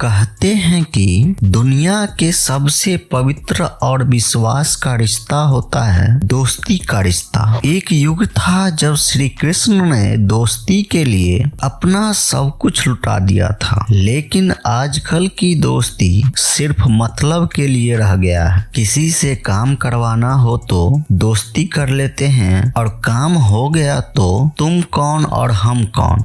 कहते हैं कि दुनिया के सबसे पवित्र और विश्वास का रिश्ता होता है दोस्ती का रिश्ता। एक युग था जब श्री कृष्ण ने दोस्ती के लिए अपना सब कुछ लुटा दिया था, लेकिन आजकल की दोस्ती सिर्फ मतलब के लिए रह गया है। किसी से काम करवाना हो तो दोस्ती कर लेते हैं और काम हो गया तो तुम कौन और हम कौन।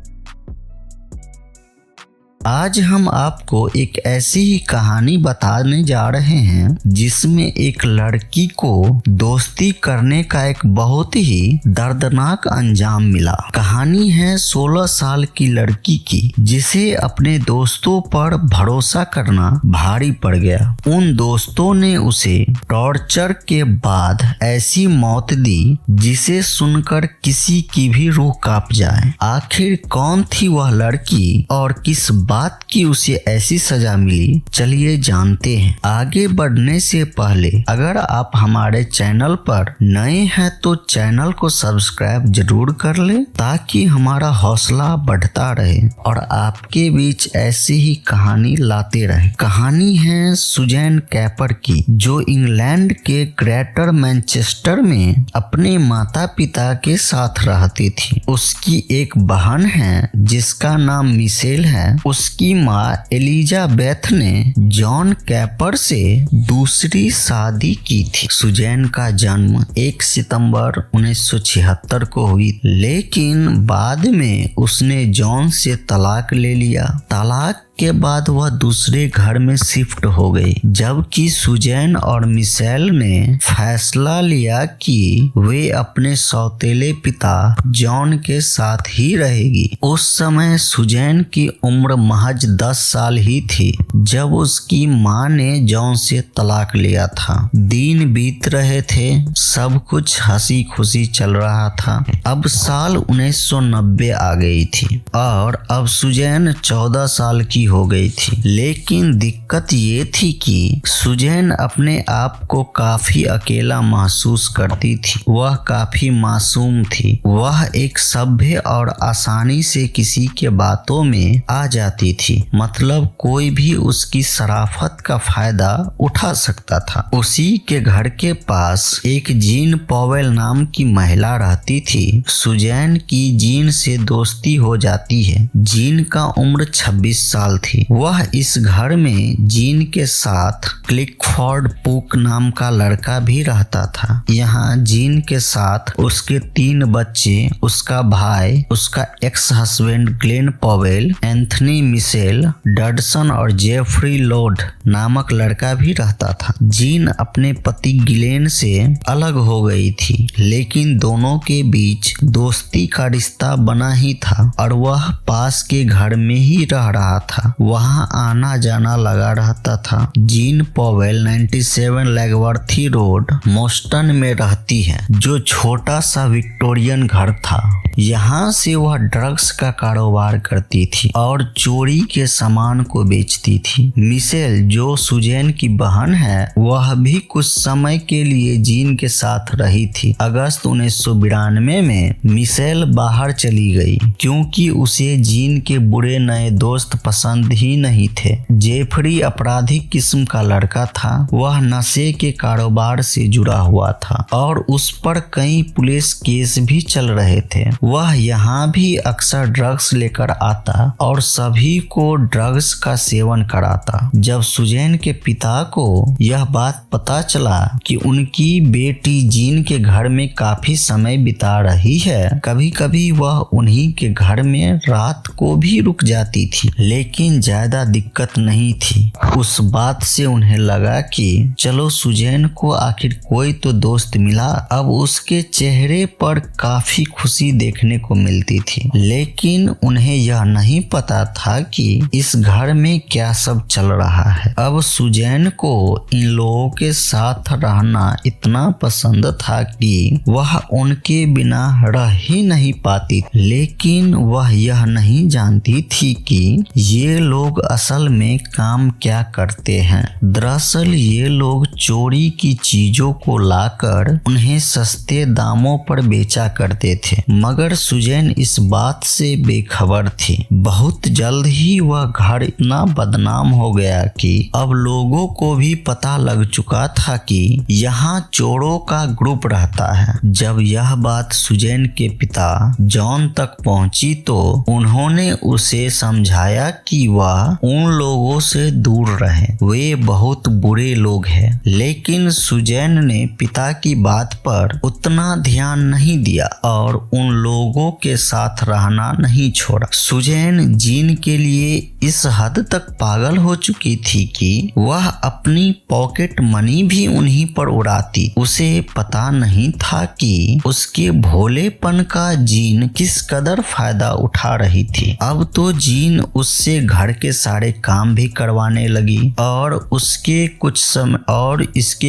आज हम आपको एक ऐसी ही कहानी बताने जा रहे हैं जिसमें एक लड़की को दोस्ती करने का एक बहुत ही दर्दनाक अंजाम मिला। कहानी है 16 साल की लड़की की जिसे अपने दोस्तों पर भरोसा करना भारी पड़ गया। उन दोस्तों ने उसे टॉर्चर के बाद ऐसी मौत दी जिसे सुनकर किसी की भी रूह कांप जाए। आखिर कौन थी वह लड़की और किस बात की उसे ऐसी सजा मिली, चलिए जानते हैं। आगे बढ़ने से पहले अगर आप हमारे चैनल पर नए हैं तो चैनल को सब्सक्राइब जरूर कर ले ताकि हमारा हौसला बढ़ता रहे और आपके बीच ऐसी ही कहानी लाते रहे। कहानी है सुजैन कैपर की, जो इंग्लैंड के ग्रेटर मैनचेस्टर में अपने माता पिता के साथ रहती थी। उसकी एक बहन है जिसका नाम मिशेल है। उसकी माँ एलिजाबेथ ने जॉन कैपर से दूसरी शादी की थी। सुजैन का जन्म 1 सितंबर 1976 को हुई, लेकिन बाद में उसने जॉन से तलाक ले लिया। तलाक के बाद वह दूसरे घर में शिफ्ट हो गई, जबकि सुजैन और मिशेल ने फैसला लिया कि वे अपने सौतेले पिता जॉन के साथ ही रहेगी। उस समय सुजैन की उम्र महज 10 साल ही थी जब उसकी माँ ने जॉन से तलाक लिया था। दिन बीत रहे थे, सब कुछ हंसी खुशी चल रहा था। अब साल 1990 आ गई थी और अब सुजैन 14 साल की हो गई थी। लेकिन दिक्कत ये थी कि सुजैन अपने आप को काफी अकेला महसूस करती थी। वह काफी मासूम थी। वह एक सभ्य और आसानी से किसी के बातों में आ जाती थी, मतलब कोई भी उसकी शराफत का फायदा उठा सकता था। उसी के घर के पास एक जीन पॉवेल नाम की महिला रहती थी। सुजैन की जीन से दोस्ती हो जाती है। जीन का उम्र 26 साल थी। वह इस घर में जीन के साथ क्लिकफोर्ड पुक नाम का लड़का भी रहता था। यहाँ जीन के साथ उसके 3 बच्चे, उसका भाई, उसका ex husband Glen Powell, Anthony Mitchell, Dudson और जेफरी लॉर्ड नामक लड़का भी रहता था। जीन अपने पति ग्लेन से अलग हो गई थी, लेकिन दोनों के बीच दोस्ती का रिश्ता बना ही था और वह पास के घर में ही रह रहा था। वहां आना जाना लगा रहता था। जीन पॉवेल 97 लैगवर्थी रोड मोस्टन में रहती है, जो छोटा सा विक्टोरियन घर था। यहाँ से वह ड्रग्स का कारोबार करती थी और चोरी के सामान को बेचती थी। मिशेल, जो सुजैन की बहन है, वह भी कुछ समय के लिए जीन के साथ रही थी। अगस्त 1992 में मिशेल बाहर चली गई क्योंकि उसे जीन के बुरे नए दोस्त पसंद ही नहीं थे। जेफरी आपराधिक किस्म का लड़का था। वह नशे के कारोबार से जुड़ा हुआ था और उस पर कई पुलिस केस भी चल रहे थे। वह यहाँ भी अक्सर ड्रग्स लेकर आता और सभी को ड्रग्स का सेवन कराता। जब सुजैन के पिता को यह बात पता चला कि उनकी बेटी जीन के घर में काफी समय बिता रही है, कभी कभी वह उन्हीं के घर में रात को भी रुक जाती थी, लेकिन ज्यादा दिक्कत नहीं थी। उस बात से उन्हें लगा कि चलो सुजैन को आखिर कोई तो दोस्त मिला। अब उसके चेहरे पर काफी खुशी देखने को मिलती थी, लेकिन उन्हें यह नहीं पता था कि इस घर में क्या सब चल रहा है। अब सुजैन को इन लोगों के साथ रहना इतना पसंद था कि वह उनके बिना रह ही नहीं पाती, लेकिन वह यह नहीं जानती थी कि ये ये लोग असल में काम क्या करते हैं। दरअसल ये लोग चोरी की चीजों को लाकर उन्हें सस्ते दामों पर बेचा करते थे, मगर सुजैन इस बात से बेखबर थी। बहुत जल्द ही वह घर इतना बदनाम हो गया कि अब लोगों को भी पता लग चुका था कि यहाँ चोरों का ग्रुप रहता है। जब यह बात सुजैन के पिता जॉन तक पहुंची तो उन्होंने उसे समझाया कि वह उन लोगों से दूर रहे, वे बहुत बुरे लोग हैं। लेकिन सुजैन ने पिता की बात पर उतना ध्यान नहीं दिया और उन लोगों के साथ रहना नहीं छोड़ा। सुजैन जीन के लिए इस हद तक पागल हो चुकी थी कि वह अपनी पॉकेट मनी भी उन्हीं पर उड़ाती। उसे पता नहीं था कि उसके भोलेपन का जीन किस कदर फायदा उठा रही थी। अब तो जीन उससे घर के सारे काम भी करवाने लगी और इसके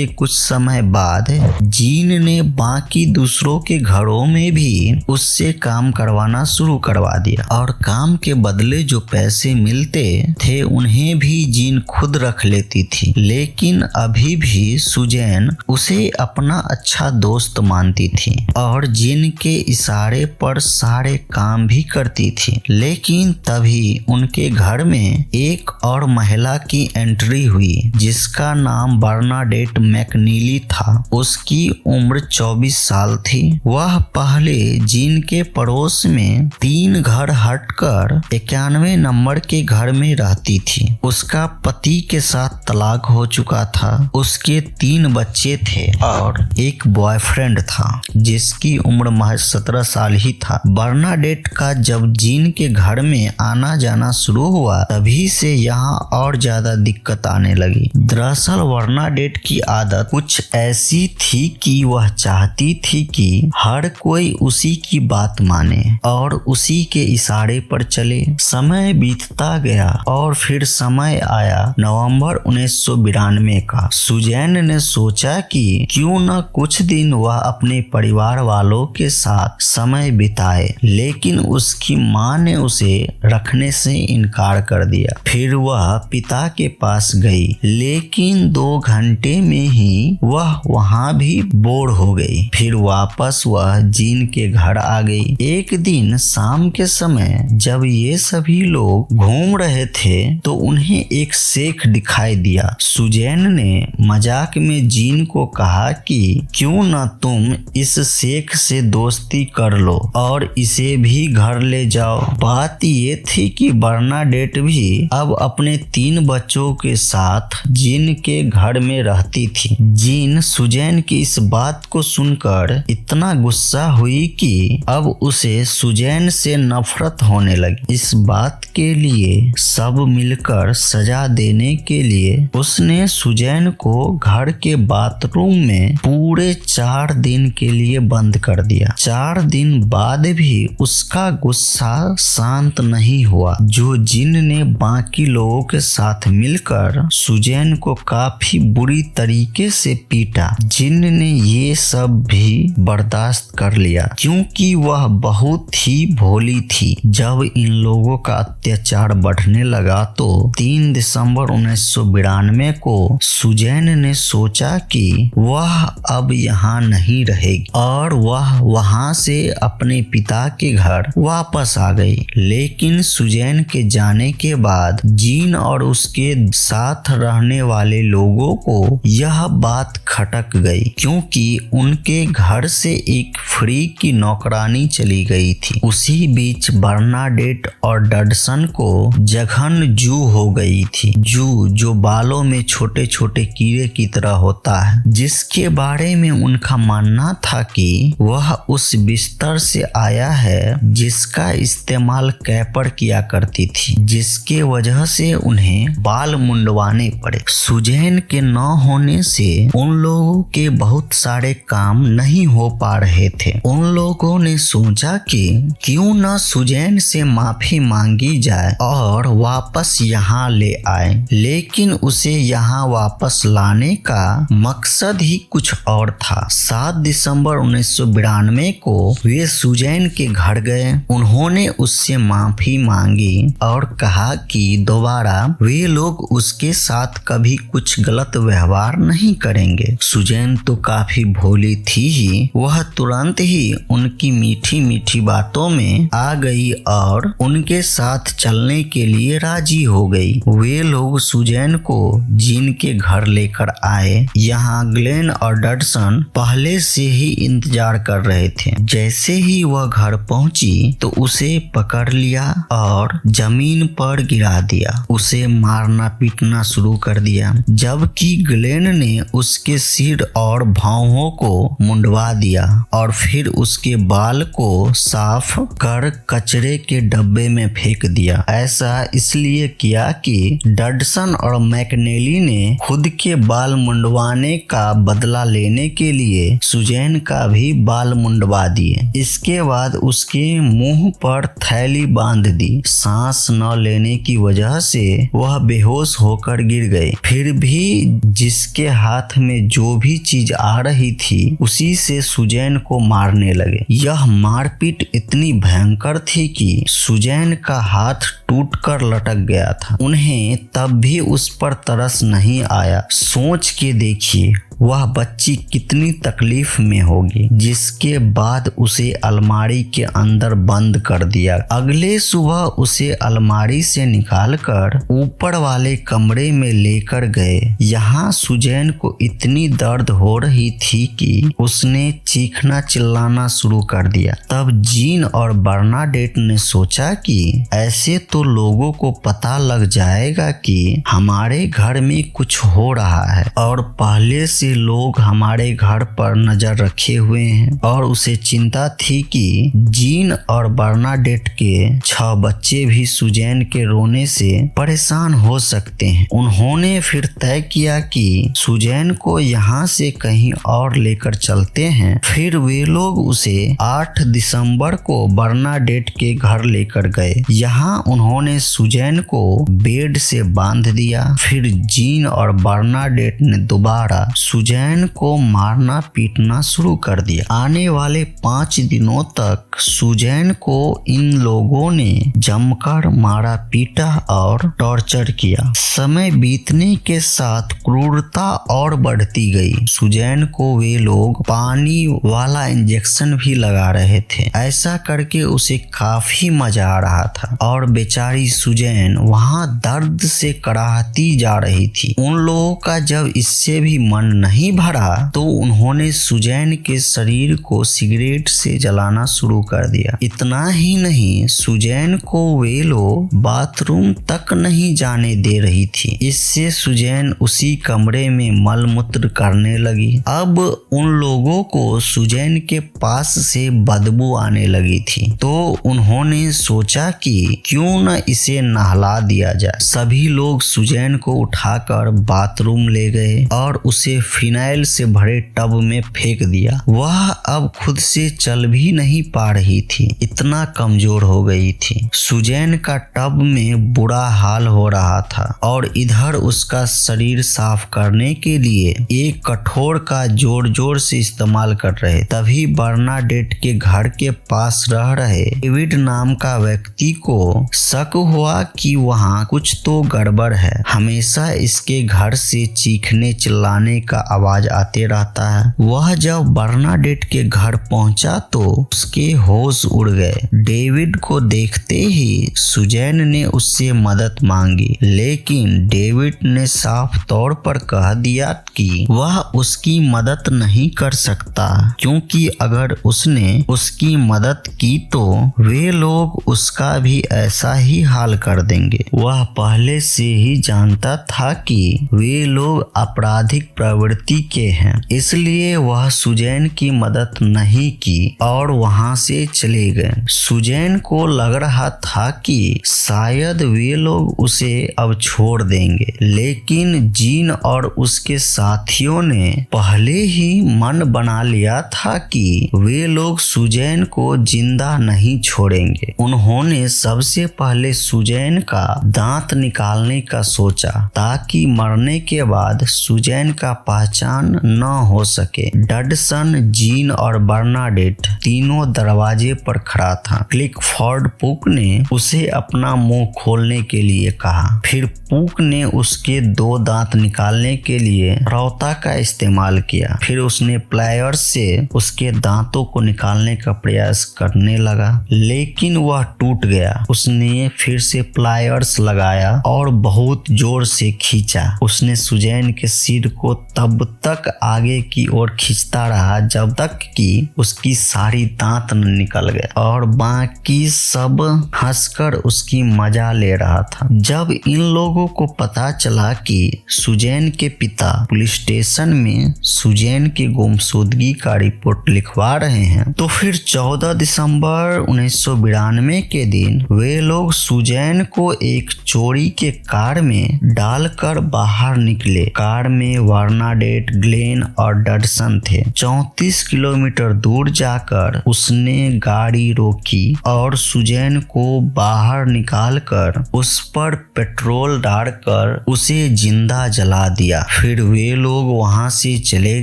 कुछ समय बाद जीन ने बाकी दूसरों के घरों में भी उससे काम करवाना शुरू करवा दिया और काम के बदले जो पैसे मिलते थे उन्हें भी जीन खुद रख लेती थी। लेकिन अभी भी सुजैन उसे अपना अच्छा दोस्त मानती थी और जीन के इशारे पर सारे काम भी करती थी। लेकिन तभी उनके घर में एक और महिला की एंट्री हुई जिसका नाम बर्नाडेट मैकनीली था। उसकी उम्र 24 साल थी। वह पहले जीन के पड़ोस में 3 घर हटकर 91 नंबर के घर में रहती थी। उसका पति के साथ तलाक हो चुका था। उसके 3 बच्चे थे और एक बॉयफ्रेंड था जिसकी उम्र महज 17 साल ही था। बर्नाडेट का जब जीन के घर में आना जाना शुरू हुआ तभी से यहाँ और ज्यादा दिक्कत आने लगी। दरअसल बर्नाडेट की आदत कुछ ऐसी थी कि वह चाहती थी कि हर कोई उसी की बात माने और उसी के इशारे पर चले। समय बीतता गया और फिर समय आया नवंबर 1992 का। सुजैन ने सोचा कि क्यों न कुछ दिन वह अपने परिवार वालों के साथ समय बिताए, लेकिन उसकी माँ ने उसे रखने से इनकार कर दिया। फिर वह पिता के पास गई, लेकिन 2 घंटे में ही वह वहां भी बोर हो गई। फिर वापस वह जीन के घर आ गई। एक दिन शाम के समय जब ये सभी लोग घूम रहे थे तो उन्हें एक शेख दिखाई दिया। सुजैन ने मजाक में जीन को कहा कि क्यों न तुम इस शेख से दोस्ती कर लो और इसे भी घर ले जाओ। बात ये थी कि बर्नाडेट भी अब अपने 3 बच्चों के साथ जीन के घर में रहती थी। जीन सुजैन की इस बात को सुनकर इतना गुस्सा हुई कि अब उसे सुजैन से नफरत होने लगी। इस बात के लिए सब मिलकर सजा देने के लिए उसने सुजैन को घर के बाथरूम में पूरे 4 दिन के लिए बंद कर दिया। 4 दिन बाद भी उसका गुस्सा शांत नहीं हुआ। जो जिन ने बाकी लोगों के साथ मिलकर सुजैन को काफी बुरी तरीके से पीटा। जिन ने ये सब भी बर्दाश्त कर लिया क्योंकि वह बहुत ही भोली थी। जब इन लोगों का अत्याचार बढ़ने लगा तो 3 दिसंबर 1992 को सुजैन ने सोचा कि वह अब यहाँ नहीं रहेगी और वह वहाँ से अपने पिता के घर वापस आ गई। लेकिन सुजैन के जाने के बाद जीन और उसके साथ रहने वाले लोगों को यह बात खटक गई क्योंकि उनके घर से एक फ्री की नौकरानी चली गई थी। उसी बीच बर्नाडेट और डडसन को जघन जू हो गई थी। जू जो बालों में छोटे छोटे कीड़े की तरह होता है, जिसके बारे में उनका मानना था कि वह उस बिस्तर से आया है जिसका इस्तेमाल कैपर किया करती थी, जिसके वजह से उन्हें बाल मुंडवाने पड़े। सुजैन के न होने से उन लोगों के बहुत सारे काम नहीं हो पा रहे थे। उन लोगों ने सोचा कि क्यों न सुजैन से माफी मांगी जाए और वापस यहाँ ले आए। लेकिन उसे यहाँ वापस लाने का मकसद ही कुछ और था। 7 दिसंबर 1992 को वे सुजैन के घर गए। उन्होंने उससे माफी मांगी और कहा कि दोबारा वे लोग उसके साथ कभी कुछ गलत व्यवहार नहीं करेंगे। सुजैन तो काफी भोली थी ही, वह तुरंत ही उनकी मीठी मीठी बातों में आ गई और उनके साथ चलने के लिए राजी हो गई। वे लोग सुजैन को जीन के घर लेकर आए। यहाँ ग्लेन और डडसन पहले से ही इंतजार कर रहे थे। जैसे ही वह घर पहुंची तो उसे पकड़ लिया और जमीन पर गिरा दिया। उसे मारना पीटना शुरू कर दिया, जबकि ग्लेन ने उसके सिर और भौहों को मुंडवा दिया और फिर उसके बाल को साफ कर कचरे के डब्बे में फेंक दिया। ऐसा इसलिए किया कि डडसन और मैकनेली ने खुद के बाल मुंडवाने का बदला लेने के लिए सुजैन का भी बाल मुंडवा दिए। इसके बाद उसके मुंह पर थैली बांध दी। सांस न लेने की वजह से वह बेहोश होकर गिर गए। फिर भी जिसके हाथ में जो भी चीज आ रही थी उसी से सुजैन को मारने लगे। यह मारपीट इतनी भयंकर थी कि सुजैन का हाथ टूटकर लटक गया था। उन्हें तब भी उस पर तरस नहीं आया। सोच के देखिए वह बच्ची कितनी तकलीफ में होगी। जिसके बाद उसे अलमारी के अंदर बंद कर दिया। अगले सुबह उसे अलमारी से निकालकर ऊपर वाले कमरे में लेकर गए। यहाँ सुजैन को इतनी दर्द हो रही थी कि उसने चीखना चिल्लाना शुरू कर दिया। तब जीन और बर्नाडेट ने सोचा कि ऐसे तो लोगों को पता लग जाएगा कि हमारे घर में कुछ हो रहा है और पहले से लोग हमारे घर पर नजर रखे हुए हैं। और उसे चिंता थी कि जीन और बर्नाडेट के 6 बच्चे भी सुजैन के रोने से परेशान हो सकते हैं। उन्होंने फिर तय किया कि सुजैन को यहाँ से कहीं और लेकर चलते हैं। फिर वे लोग उसे 8 दिसंबर को बर्नाडेट के घर लेकर गए। यहाँ उन्होंने सुजैन को बेड से बांध दिया। फिर जीन और बर्नाडेट ने दोबारा सुजैन को मारना पीटना शुरू कर दिया। आने वाले 5 दिनों तक सुजैन को इन लोगों ने जमकर मारा पीटा और टॉर्चर किया। समय बीतने के साथ क्रूरता और बढ़ती गई। सुजैन को वे लोग पानी वाला इंजेक्शन भी लगा रहे थे। ऐसा करके उसे काफी मजा आ रहा था और बेचारी सुजैन वहां दर्द से कराहती जा रही थी। उन लोगों का जब इससे भी मन नहीं भरा तो उन्होंने सुजैन के शरीर को सिगरेट से जलाना शुरू कर दिया। इतना ही नहीं, सुजैन को वे लोग बाथरूम तक नहीं जाने दे रही थी। इससे सुजैन उसी कमरे में मलमूत्र करने लगी। अब उन लोगों को सुजैन के पास से बदबू आने लगी थी तो उन्होंने सोचा कि क्यों न इसे नहला दिया जाए। सभी लोग सुजैन को उठाकर बाथरूम ले गए और उसे फिनाइल से भरे टब में फेंक दिया। वह अब खुद से चल भी नहीं पा रही थी, इतना कमजोर हो गई थी। सुजैन का टब में बुरा हाल हो रहा था और इधर उसका शरीर साफ करने के लिए एक कठोर का जोर जोर से इस्तेमाल कर रहे। तभी बर्नाडेट के घर के पास रह रहे डेविड नाम का व्यक्ति को शक हुआ कि वहाँ कुछ तो गड़बड़ है। हमेशा इसके घर से चीखने चिल्लाने का आवाज आते रहता है। वह जब बर्नाडेट के घर पहुंचा तो उसके होश उड़ गए। डेविड को देखते ही सुजैन ने उससे मदद मांगी, लेकिन डेविड ने साफ तौर पर कह दिया कि वह उसकी मदद नहीं कर सकता, क्योंकि अगर उसने उसकी मदद की तो वे लोग उसका भी ऐसा ही हाल कर देंगे। वह पहले से ही जानता था कि वे लोग आपराधिक प्रवृत्ति के हैं, इसलिए वह सुजैन की मदद नहीं की और वहां से चले गए। सुजैन को लग रहा था कि शायद वे लोग उसे अब छोड़ देंगे, लेकिन जीन और उसके साथियों ने पहले ही मन बना लिया था कि वे लोग सुजैन को जिंदा नहीं छोड़ेंगे। उन्होंने सबसे पहले सुजैन का दांत निकालने का सोचा ताकि मरने के बाद सुजैन का पहचान न हो सके। डडसन, जीन और बर्नाडेट तीनों दरवाजे पर खड़ा था। क्लिकफोर्ड पुक ने उसे अपना मुंह खोलने के लिए कहा। फिर पुक ने उसके 2 दांत निकालने के लिए रौता का इस्तेमाल किया। फिर उसने प्लायर्स से उसके दांतों को निकालने का प्रयास करने लगा, लेकिन वह टूट गया। उसने फिर से प्लायर्स लगाया और बहुत जोर से खींचा। उसने सुजैन के सिर को तब तक आगे की ओर खींचता रहा जब तक कि उसकी सारी दांत न निकल गए और बाकी सब हंसकर उसकी मजा ले रहा था। जब इन लोगों को पता चला कि सुजैन के पिता पुलिस स्टेशन में सुजैन की गुमशुदगी का रिपोर्ट लिखवा रहे हैं, तो फिर 14 दिसंबर 1992 के दिन वे लोग सुजैन को एक चोरी के कार में डालकर बाहर निकले। कार में बर्नाडेट, ग्लेन और डडसन थे। 34 किलोमीटर दूर जाकर उसने गाड़ी रोकी और सुजैन को बाहर निकालकर उस पर पेट्रोल डालकर उसे जिंदा जला दिया। फिर वे लोग वहां से चले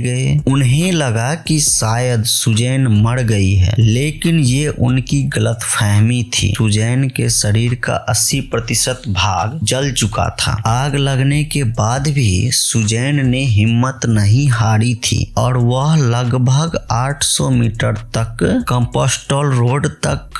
गए। उन्हें लगा कि शायद सुजैन मर गई है, लेकिन ये उनकी गलतफहमी थी। सुजैन के शरीर का 80% भाग जल चुका था। आग लगने के बाद भी सुजैन ने हिम्मत नहीं हारी थी और वह लगभग 800 मीटर तक कंपोस्टल रोड तक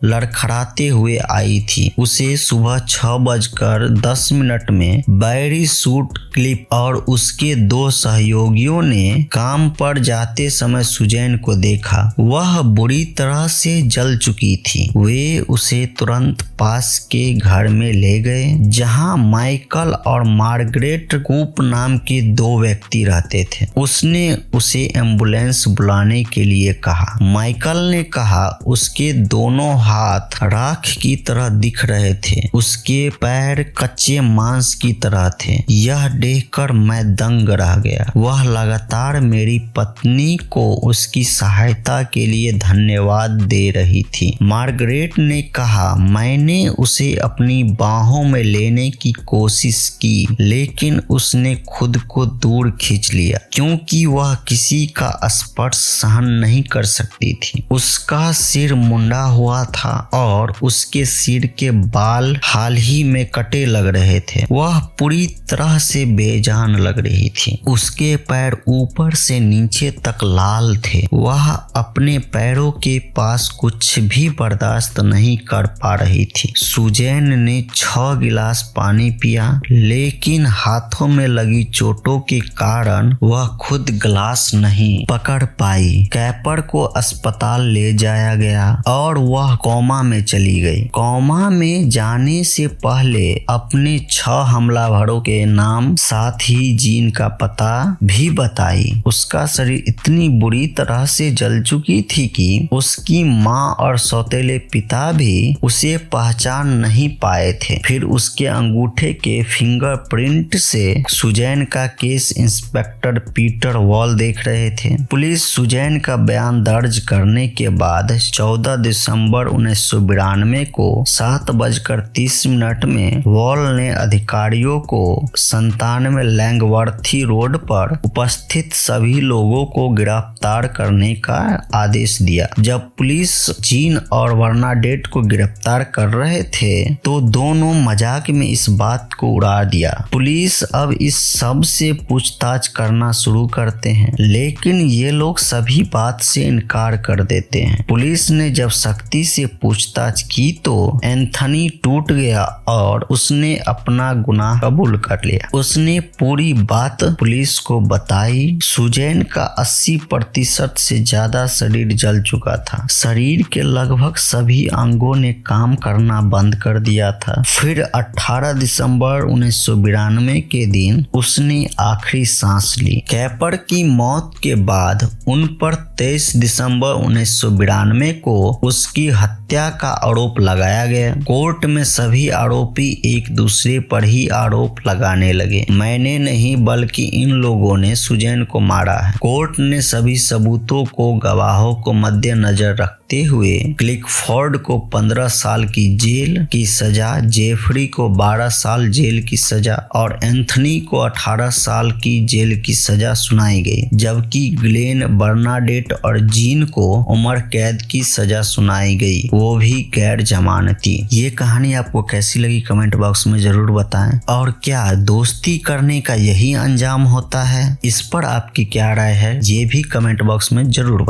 लड़खड़ाते हुए आई थी। उसे सुबह 6:10 में बैरी सूट क्लिप और उसके 2 सहयोगियों ने काम पर जाते समय सुजैन को देखा। वह बुरी तरह से जल चुकी थी। वे उसे तुरंत पास के घर में ले गए, जहां माइकल और मार्गरेट कूप नाम के 2 व्यक्ति रहते थे। उसने उसे एम्बुलेंस बुलाने के लिए कहा। माइकल ने कहा उसके दोनों हाथ राख की तरह दिख रहे थे, उसके पैर कच्चे मांस की तरह थे। यह देखकर मैं दंग रह गया। वह लगातार मेरी पत्नी को उसकी सहायता के लिए धन्यवाद दे रही थी। मार्गरेट ने कहा मैंने उसे अपनी बाहों में लेने की कोशिश की, लेकिन उसने खुद को दूर खींच लिया क्योंकि वह किसी का स्पर्श सहन नहीं कर सकती थी। उसका सिर मुंडा हुआ था और उसके सिर के बाल हाल ही में कटे लग रहे थे। वह पूरी तरह से बेजान लग रही थी। उसके पैर ऊपर से नीचे तक लाल थे। वह अपने पैरों के पास कुछ भी बर्दाश्त नहीं कर पा रही थी। सुजैन ने 6 गिलास पानी पिया, लेकिन हाथों में लगी चोटों के कारण वह खुद गिलास नहीं पकड़ पाई। कैपर को अस्पताल ले जाया गया और वह कोमा में चली गई। कोमा में जाने से पहले अपने 6 हमलावरों के नाम साथ ही जीन का पता भी बताई। उसका शरीर इतनी बुरी तरह से जल चुकी थी कि उसकी माँ और सौतेले पिता भी उसे पहचान नहीं पाए थे। फिर उसके अंगूठे के फिंगरप्रिंट से सुजैन का केस इंस्पेक्टर पीटर वॉल देख रहे थे। पुलिस सुजैन का बयान दर्ज करने के बाद 14 दिसंबर 1992 को 7:30 में वॉल ने अधिकारियों को 97 लैंगवर्थी रोड पर उपस्थित सभी लोगों को गिरफ्तार करने का आदेश दिया। जब पुलिस जीन और बर्नाडेट को गिरफ्तार कर रहे थे तो दोनों मजाक में इस बात को उड़ा दिया। पुलिस अब इस सब से पूछताछ करना शुरू करते हैं, लेकिन ये लोग सभी बात से इनकार कर देते हैं। पुलिस ने जब सख्ती से पूछताछ की तो एंथनी टूट गया और उसने अपना गुनाह कबूल कर लिया। उसने पूरी बात पुलिस को बताई। सुजैन का 80% से ज्यादा शरीर जल चुका था। शरीर के लगभग सभी अंगों ने काम करना बंद कर दिया था। फिर 18 दिसंबर 1992 के दिन उसने आखिरी सांस ली। कैपर की मौत के बाद उन पर 23 दिसंबर 1992 को उसकी हत्या का आरोप लगाया गया। कोर्ट में सभी आरोपी एक दूसरे पर ही आरोप लगाने लगे। मैंने नहीं बल्कि इन लोगों ने सुजैन को मारा है। कोर्ट ने सभी सबूतों को गवाहों को मद्देनजर रखते देखते हुए क्लिकफोर्ड को 15 साल की जेल की सजा, जेफरी को 12 साल जेल की सजा और एंथनी को 18 साल की जेल की सजा सुनाई गई, जबकि ग्लेन, बर्नाडेट और जीन को उम्र कैद की सजा सुनाई गई, वो भी गैर जमानती। ये कहानी आपको कैसी लगी कमेंट बॉक्स में जरूर बताएं। और क्या दोस्ती करने का यही अंजाम होता है? इस पर आपकी क्या राय है ये भी कमेंट बॉक्स में जरूर बताएं।